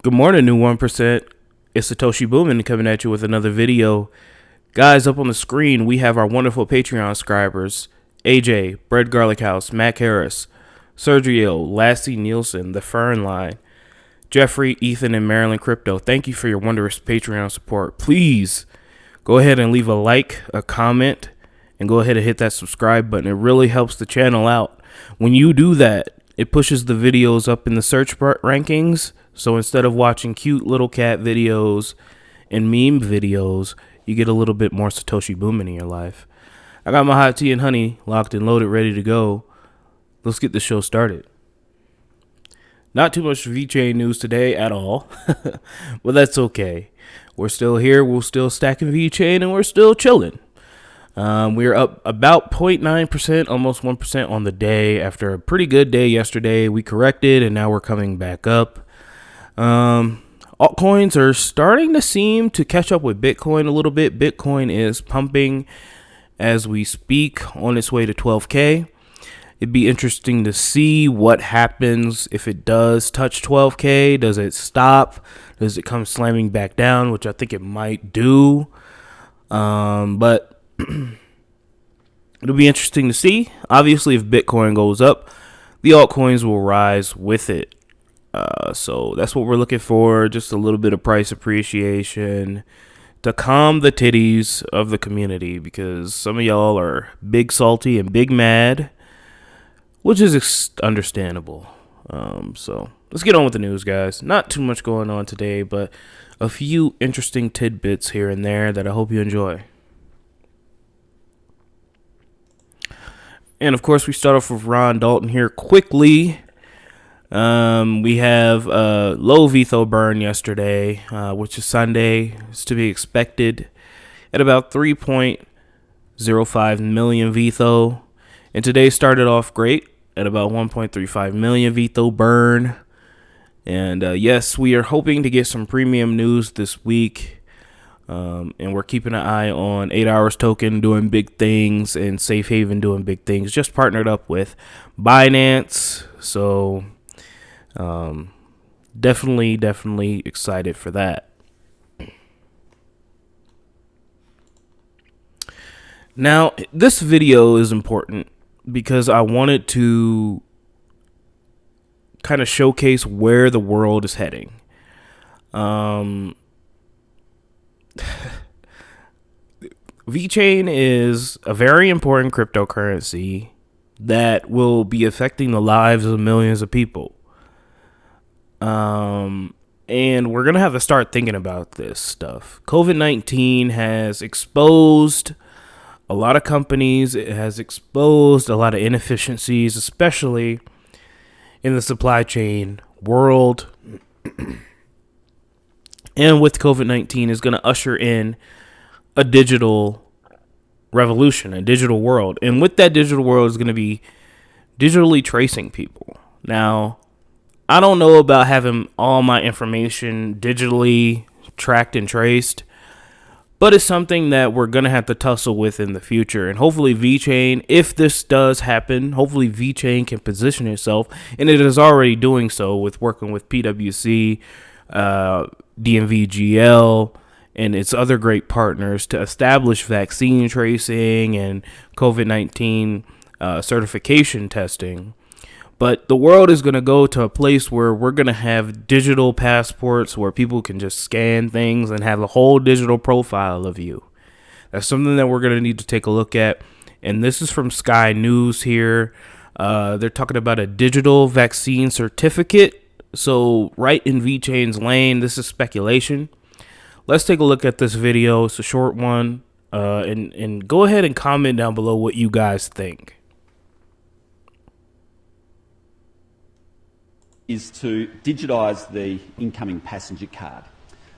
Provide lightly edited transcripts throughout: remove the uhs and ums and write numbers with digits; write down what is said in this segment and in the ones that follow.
Good morning, new 1%. It's Satoshi Boomin coming at you with another video. Guys, up on the screen, we have our wonderful Patreon subscribers. AJ, Bread Garlic House, Mac Harris, Sergio, Lassie Nielsen, The Fern Line, Jeffrey, Ethan, and Maryland Crypto. Thank you for your wondrous Patreon support. Please go ahead and leave a like, a comment, and go ahead and hit that subscribe button. It really helps the channel out. When you do that, it pushes the videos up in the search rankings. So instead of watching cute little cat videos and meme videos, you get a little bit more Satoshi Boomin in your life. I got my hot tea and honey locked and loaded, ready to go. Let's get the show started. Not too much Vechain news today at all, but that's okay. We're still here, we're still stacking Vechain, and we're still chilling. We're up about 0.9%, almost 1% on the day after a pretty good day yesterday. We corrected, and now we're coming back up. Altcoins are starting to seem to catch up with Bitcoin a little bit. Bitcoin is pumping as we speak, on its way to 12K. It'd be interesting to see what happens if it does touch 12K. Does it stop? Does it come slamming back down, which I think it might do? But it'll be interesting to see. Obviously, if Bitcoin goes up, the altcoins will rise with it. So that's what we're looking for. Just a little bit of price appreciation to calm the titties of the community, because some of y'all are big salty and big mad, which is understandable. So let's get on with the news, guys. Not too much going on today, but a few interesting tidbits here and there that I hope you enjoy. And of course, we start off with Ron Dalton here quickly. We have low VITRO burn yesterday, which is Sunday. It's to be expected at about 3.05 million VITRO. And today started off great at about 1.35 million VITRO burn. And yes, we are hoping to get some premium news this week. And we're keeping an eye on 8 Hours Token doing big things and Safe Haven doing big things. Just partnered up with Binance. So definitely excited for that. Now, this video is important because I wanted to kind of showcase where the world is heading. VeChain is a very important cryptocurrency that will be affecting the lives of millions of people. And we're going to have to start thinking about this stuff. COVID-19 has exposed a lot of companies. It has exposed a lot of inefficiencies, especially in the supply chain world. And with COVID-19 is going to usher in a digital revolution, a digital world. And with that digital world is going to be digitally tracing people. Now, I don't know about having all my information digitally tracked and traced, but it's something that we're going to have to tussle with in the future. And hopefully VeChain, if this does happen, hopefully VeChain can position itself, and it is already doing so with working with PwC, DNVGL, and its other great partners to establish vaccine tracing and COVID-19 certification testing. But the world is going to go to a place where we're going to have digital passports where people can just scan things and have a whole digital profile of you. That's something that we're going to need to take a look at. And this is from Sky News here. They're talking about a digital vaccine certificate. So right in VeChain's lane, this is speculation. Let's take a look at this video. It's a short one. And go ahead and comment down below what you guys think. Is to digitise the incoming passenger card.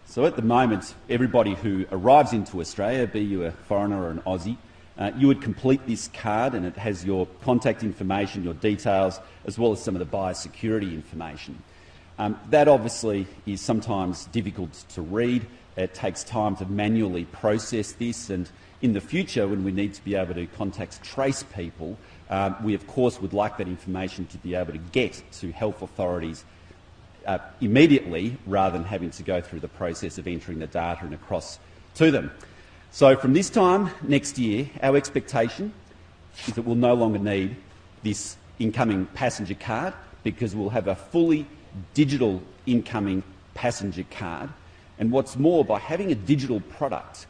So at the moment, everybody who arrives into Australia, be you a foreigner or an Aussie, you would complete this card, and it has your contact information, your details, as well as some of the biosecurity information. That obviously is sometimes difficult to read. It takes time to manually process this, and in the future, when we need to be able to contact trace people, we of course would like that information to be able to get to health authorities immediately rather than having to go through the process of entering the data and across to them. So from this time next year, our expectation is that we'll no longer need this incoming passenger card because we'll have a fully digital incoming passenger card. And what's more, by having a digital product,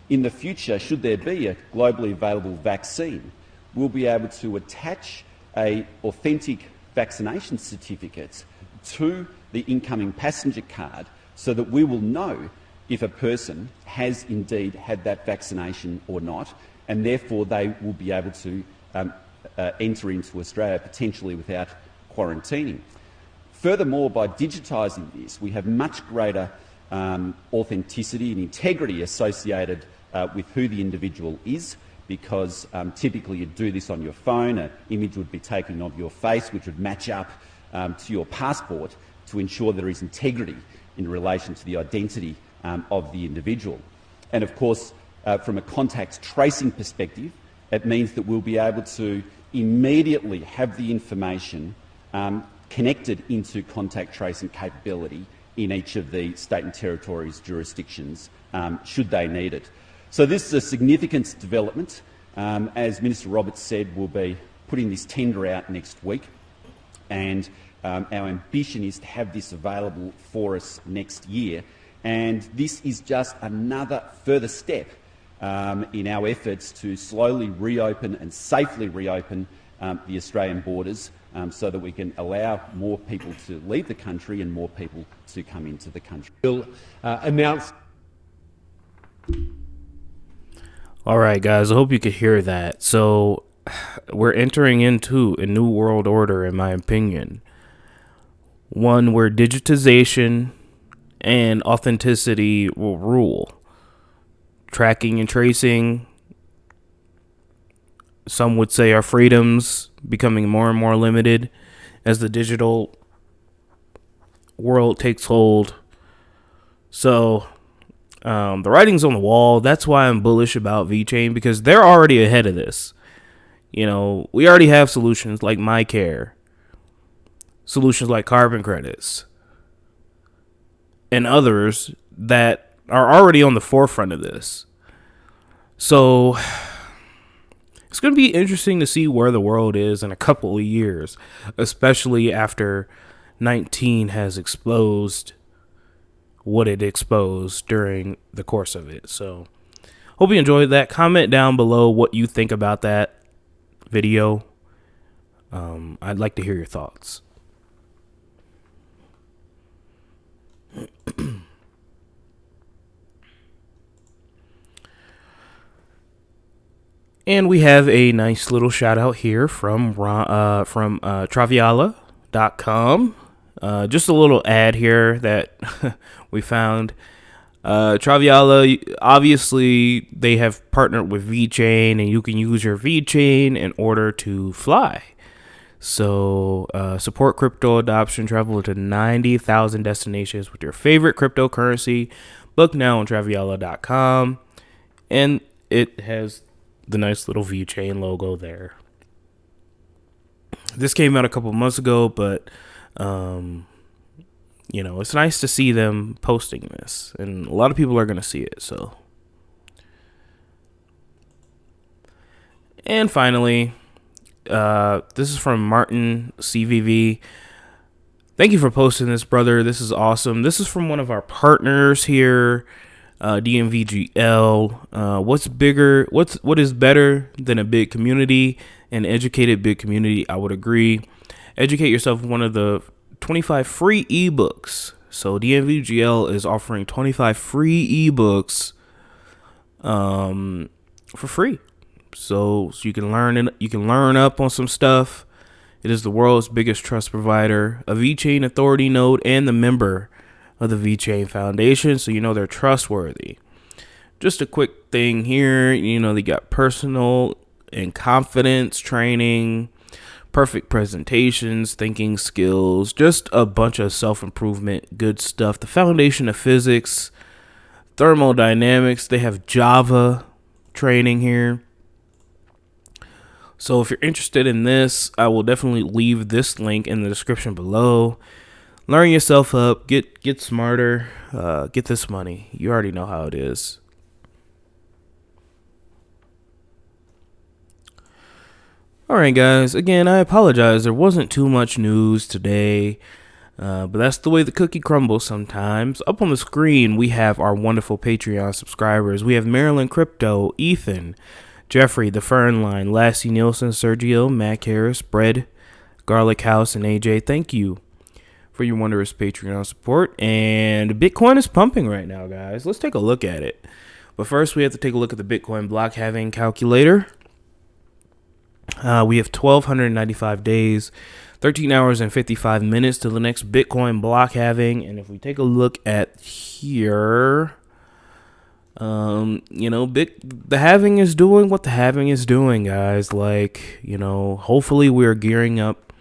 in the future, should there be a globally available vaccine, we'll be able to attach an authentic vaccination certificate to the incoming passenger card so that we will know if a person has indeed had that vaccination or not, and therefore they will be able to enter into Australia potentially without quarantining. Furthermore, by digitising this, we have much greater authenticity and integrity associated with who the individual is, because typically you'd do this on your phone, an image would be taken of your face which would match up to your passport to ensure there is integrity in relation to the identity of the individual. And of course, from a contact tracing perspective, it means that we'll be able to immediately have the information connected into contact tracing capability in each of the state and territories' jurisdictions, should they need it. So this is a significant development. As Minister Roberts said, we'll be putting this tender out next week, and our ambition is to have this available for us next year. And this is just another further step in our efforts to slowly reopen and safely reopen the Australian borders so that we can allow more people to leave the country and more people to come into the country. We'll announce. All right, guys, I hope you could hear that. So we're entering into a new world order, in my opinion. One where digitization and authenticity will rule. Tracking and tracing, some would say, our freedoms becoming more and more limited as the digital world takes hold. So the writing's on the wall. That's why I'm bullish about Vechain, because they're already ahead of this. You know, we already have solutions like MyCare, solutions like carbon credits, and others that are already on the forefront of this. So it's going to be interesting to see where the world is in a couple of years, especially after 19 has exposed what it exposed during the course of it. So hope you enjoyed that. Comment down below what you think about that video. I'd like to hear your thoughts. And we have a nice little shout out here from Traviala.com. Just a little ad here that we found. Traviala, obviously, they have partnered with Vechain, and you can use your Vechain in order to fly. So support crypto adoption, travel to 90,000 destinations with your favorite cryptocurrency. Book now on Traviala.com. And it has the nice little Vechain logo there. This came out a couple months ago, but you know, it's nice to see them posting this, and a lot of people are going to see it. So, and finally, this is from Martin CVV. Thank you for posting this, brother. This is awesome. This is from one of our partners here, DMVGL. What is better than a big community, an educated big community? I would agree. Educate yourself with one of the 25 free ebooks. So DMVGL is offering 25 free ebooks for free. So you can learn up on some stuff. It is the world's biggest trust provider, a Vechain authority node, and the member of the Vechain Foundation, so you know they're trustworthy. Just a quick thing here, you know, they got personal and confidence training, perfect presentations, thinking skills, just a bunch of self-improvement, good stuff. The foundation of physics, thermodynamics, they have Java training here. So if you're interested in this, I will definitely leave this link in the description below. Learn yourself up. Get smarter. Get this money. You already know how it is. Alright guys, again, I apologize. There wasn't too much news today, but that's the way the cookie crumbles sometimes. Up on the screen, we have our wonderful Patreon subscribers. We have Maryland Crypto, Ethan, Jeffrey, The Fern Line, Lassie Nielsen, Sergio, Mac Harris, Bread, Garlic House, and AJ. Thank you for your wondrous Patreon support. And Bitcoin is pumping right now, guys. Let's take a look at it. But first, we have to take a look at the Bitcoin block halving calculator. We have 1,295 days, 13 hours and 55 minutes to the next Bitcoin block halving. And if we take a look at here, the halving is doing what the halving is doing, guys. Like, hopefully we're gearing up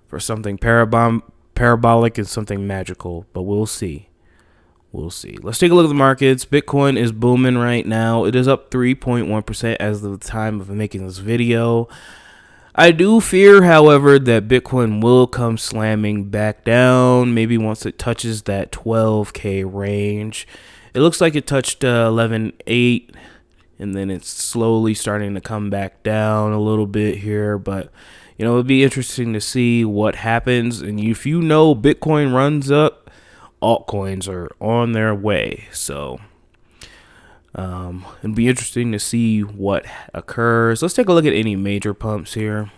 for something parabolic and something magical, but we'll see. We'll see. Let's take a look at the markets. Bitcoin is booming right now. It is up 3.1% as of the time of making this video. I do fear, however, that Bitcoin will come slamming back down, maybe once it touches that 12K range. It looks like it touched 11.8, and then it's slowly starting to come back down a little bit here, but it'll be interesting to see what happens. And if Bitcoin runs up, altcoins are on their way. So it'll be interesting to see what occurs. Let's take a look at any major pumps here.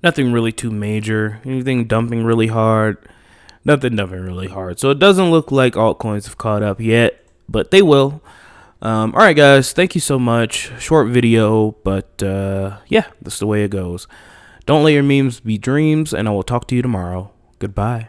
Nothing really too major. Anything dumping really hard? Nothing dumping really hard. So it doesn't look like altcoins have caught up yet, but they will. All right, guys. Thank you so much. Short video, but yeah, that's the way it goes. Don't let your memes be dreams, and I will talk to you tomorrow. Goodbye.